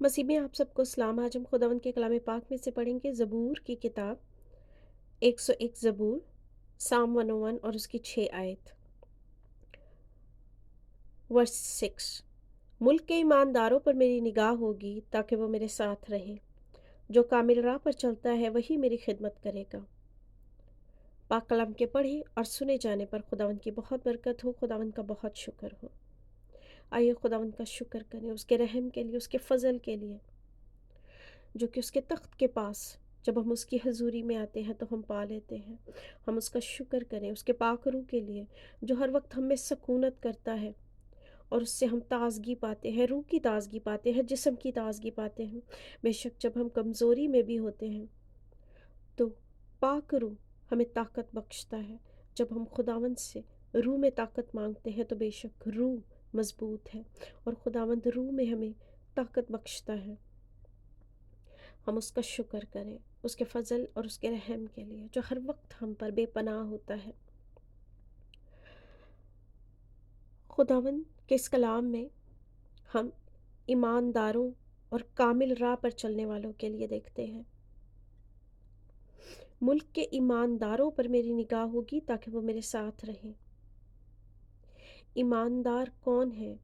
मसीह में आप सबको सलाम। आज हम खुदावंद के कलाम पाक में से पढ़ेंगे ज़बूर की किताब 101 ज़बूर, साम 101 और उसकी 6 आयत। वर्स 6। मुल्क के ईमानदारों पर मेरी निगाह होगी ताकि वो मेरे साथ रहें। जो कामिल राह पर चलता है वही मेरी खिदमत करेगा। पाक कलाम के पढ़े और सुने जाने पर खुदावंद की बहुत बरकत हो, खुदावंद का बहुत शुक्र हो। आइए खुदावंद का शुक्र करें उसके रहम के लिए, उसके फजल के लिए, जो कि उसके तख्त के पास जब हम उसकी हजूरी में आते हैं तो हम पा लेते हैं। हम उसका शुक्र करें उसके पाक रूह के लिए, जो हर वक्त हमें सकूनत करता है और उससे हम ताजगी पाते हैं, रूह की ताजगी पाते हैं, जिस्म की ताजगी पाते हैं। बेशक जब हम कमज़ोरी में भी होते हैं तो पाक रूह हमें ताकत बख्शता है। जब हम खुदावंद से रूह में ताकत मांगते हैं तो बेशक रूह मजबूत है और खुदावंद रूह में हमें ताकत बख्शता है। हम उसका शुक्र करें उसके फजल और उसके रहम के लिए, जो हर वक्त हम पर बेपनाह होता है। खुदावंद के इस कलाम में हम ईमानदारों और कामिल राह पर चलने वालों के लिए देखते हैं। मुल्क के ईमानदारों पर मेरी निगाह होगी ताकि वो मेरे साथ रहें। ईमानदार कौन है?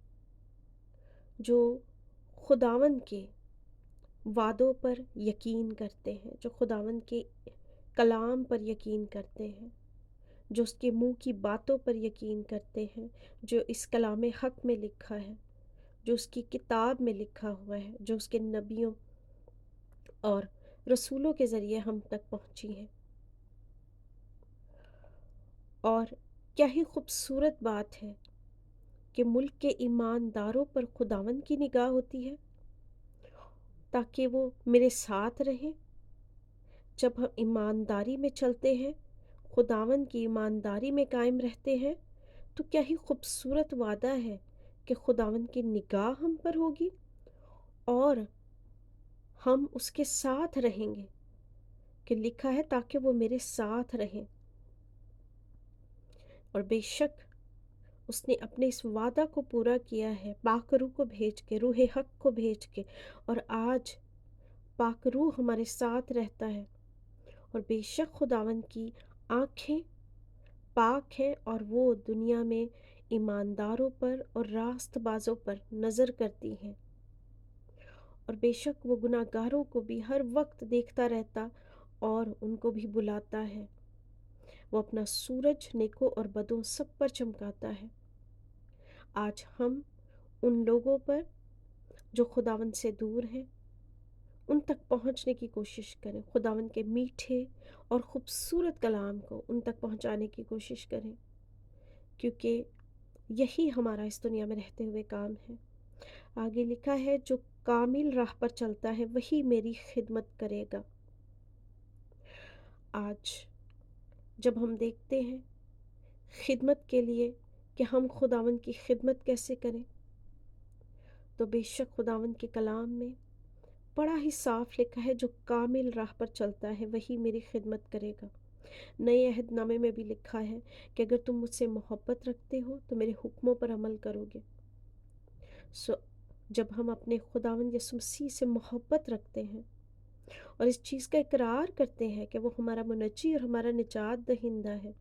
जो खुदावंद के वादों पर यकीन करते हैं, जो खुदावंद के कलाम पर यकीन करते हैं, जो उसके मुंह की बातों पर यकीन करते हैं, जो इस कलाम हक में लिखा है, जो उसकी किताब में लिखा हुआ है, जो उसके नबियों और रसूलों के ज़रिए हम तक पहुंची है। और क्या ही खूबसूरत बात है कि मुल्क के ईमानदारों पर खुदावंद की निगाह होती है ताकि वो मेरे साथ रहें। जब हम ईमानदारी में चलते हैं, खुदावंद की ईमानदारी में कायम रहते हैं, तो क्या ही खूबसूरत वादा है कि खुदावंद की निगाह हम पर होगी और हम उसके साथ रहेंगे। कि लिखा है ताकि वो मेरे साथ रहें। और बेशक उसने अपने इस वादा को पूरा किया है पाक रूह को भेज के, रूह हक को भेज के। और आज पाक रूह हमारे साथ रहता है। और बेशक खुदावंद की आँखें पाक हैं और वो दुनिया में ईमानदारों पर और रास्तबाजों पर नज़र करती हैं। और बेशक वो गुनाहगारों को भी हर वक्त देखता रहता और उनको भी बुलाता है। वो अपना सूरज नेकों और बदों सब पर चमकाता है। आज हम उन लोगों पर जो खुदावंद से दूर हैं उन तक पहुंचने की कोशिश करें। खुदावंद के मीठे और ख़ूबसूरत कलाम को उन तक पहुंचाने की कोशिश करें, क्योंकि यही हमारा इस दुनिया में रहते हुए काम है। आगे लिखा है, जो कामिल राह पर चलता है वही मेरी खिदमत करेगा। आज जब हम देखते हैं खिदमत के लिए कि हम खुदावंद की खिदमत कैसे करें, तो बेशक खुदावंद के कलाम में बड़ा ही साफ लिखा है, जो कामिल राह पर चलता है वही मेरी खिदमत करेगा। नए अहदनामे में भी लिखा है कि अगर तुम मुझसे मोहब्बत रखते हो तो मेरे हुक्मों पर अमल करोगे। जब हम अपने खुदावंद यसुह मसीह से मोहब्बत रखते हैं और इस चीज़ का इकरार करते हैं कि वो हमारा मुनज्जी और हमारा निजात दहिंदा है,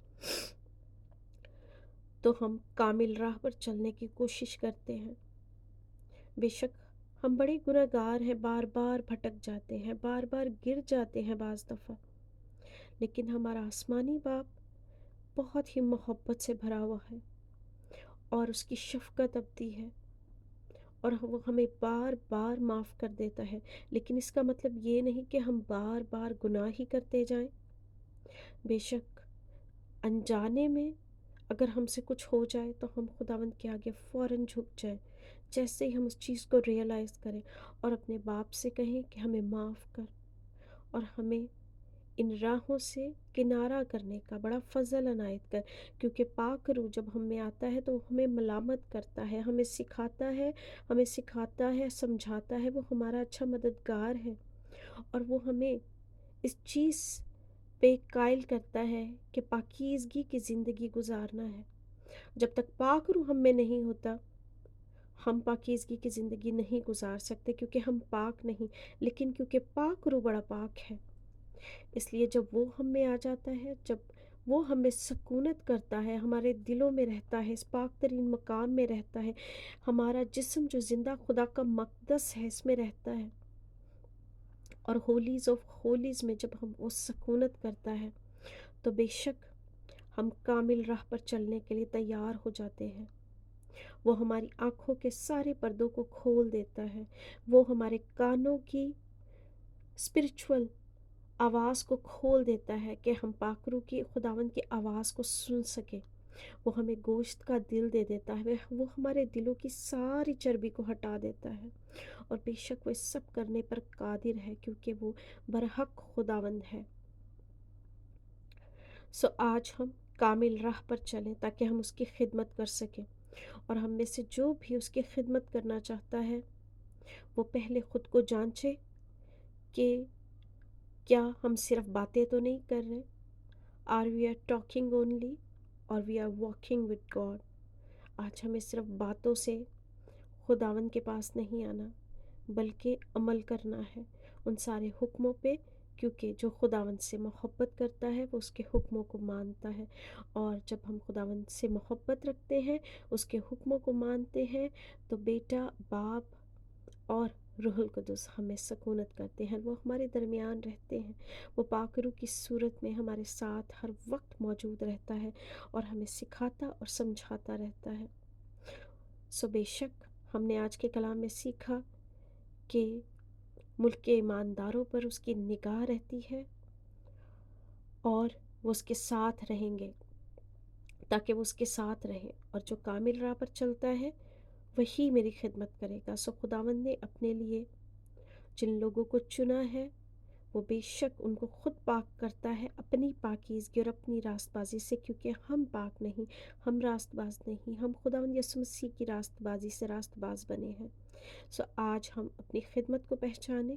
तो हम कामिल राह पर चलने की कोशिश करते हैं। बेशक हम बड़े गुनहगार हैं, बार बार भटक जाते हैं, बार बार गिर जाते हैं बाज़ दफ़ा, लेकिन हमारा आसमानी बाप बहुत ही मोहब्बत से भरा हुआ है और उसकी शफ़क़त अबदी है और वो हमें बार बार माफ़ कर देता है। लेकिन इसका मतलब ये नहीं कि हम बार बार गुनाह ही करते जाएं। बेशक अनजाने में अगर हमसे कुछ हो जाए तो हम खुदावंद के आगे फ़ौरन झुक जाएं, जैसे ही हम उस चीज़ को रियलाइज़ करें और अपने बाप से कहें कि हमें माफ़ कर और हमें इन राहों से किनारा करने का बड़ा फ़ज़ल अनायत कर। क्योंकि पाक रूह जब हम में आता है तो वो हमें मलामत करता है, हमें सिखाता है, समझाता है। वो हमारा अच्छा मददगार है और वो हमें इस चीज़ पे कायल करता है कि पाकीज़गी की ज़िंदगी गुजारना है। जब तक पाक रूह हम में नहीं होता, ہم پاکیزگی کی زندگی نہیں گزار سکتے کیونکہ ہم پاک نہیں، لیکن کیونکہ پاک روح بڑا پاک ہے، اس لیے جب وہ ہم میں آ جاتا ہے، جب وہ ہمیں سکونت کرتا ہے، ہمارے دلوں میں رہتا ہے، اس پاک ترین مقام میں رہتا ہے، ہمارا جسم جو زندہ خدا کا مقدس ہے اس میں رہتا ہے، اور ہولیز آف ہولیز میں جب ہم وہ سکونت کرتا ہے تو بے شک ہم کامل راہ پر چلنے کے لیے تیار ہو جاتے ہیں۔ وہ ہماری آنکھوں کے سارے پردوں کو کھول دیتا ہے، وہ ہمارے کانوں کی اسپرچول آواز کو کھول دیتا ہے کہ ہم پاکرو کی خداوند کی آواز کو سن سکیں۔ وہ ہمیں گوشت کا دل دے دیتا ہے، وہ ہمارے دلوں کی ساری چربی کو ہٹا دیتا ہے، اور بے شک وہ اس سب کرنے پر قادر ہے کیونکہ وہ برحق خداوند ہے۔ سو آج ہم کامل راہ پر چلیں تاکہ ہم اس کی خدمت کر سکیں، اور ہم میں سے جو بھی اس کی خدمت کرنا چاہتا ہے وہ پہلے خود کو جانچے کہ کیا ہم صرف باتیں تو نہیں کر رہے، are we are talking only اور we are walking with God. آج ہمیں صرف باتوں سے خداوند کے پاس نہیں آنا بلکہ عمل کرنا ہے ان سارے حکموں پہ، کیونکہ جو خداوند سے محبت کرتا ہے وہ اس کے حکموں کو مانتا ہے، اور جب ہم خداوند سے محبت رکھتے ہیں، اس کے حکموں کو مانتے ہیں، تو بیٹا، باپ اور روح القدس ہمیں سکونت کرتے ہیں، وہ ہمارے درمیان رہتے ہیں، وہ پاک روح کی صورت میں ہمارے ساتھ ہر وقت موجود رہتا ہے اور ہمیں سکھاتا اور سمجھاتا رہتا ہے۔ سو بے شک ہم نے آج کے کلام میں سیکھا کہ ملک کے ایمانداروں پر اس کی نگاہ رہتی ہے اور وہ اس کے ساتھ رہیں گے، تاکہ وہ اس کے ساتھ رہیں، اور جو کامل راہ پر چلتا ہے وہی میری خدمت کرے گا۔ سو خداوند نے اپنے لیے جن لوگوں کو چنا ہے وہ بے شک ان کو خود پاک کرتا ہے اپنی پاکیزگی اور اپنی راست بازی سے، کیونکہ ہم پاک نہیں، ہم راست باز نہیں، ہم خداوند یسوع مسیح کی راست بازی سے راست باز بنے ہیں۔ سو آج ہم اپنی خدمت کو پہچانیں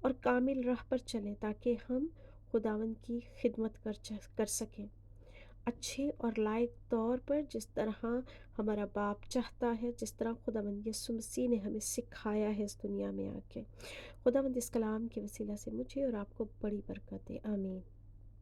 اور کامل راہ پر چلیں تاکہ ہم خداوند کی خدمت کر سکیں اچھے اور لائق طور پر، جس طرح ہمارا باپ چاہتا ہے، جس طرح خداوند یسوع مسیح نے ہمیں سکھایا ہے اس دنیا میں آ کے۔ خداوند اس کلام کے وسیلہ سے مجھے اور آپ کو بڑی برکت دے، آمین۔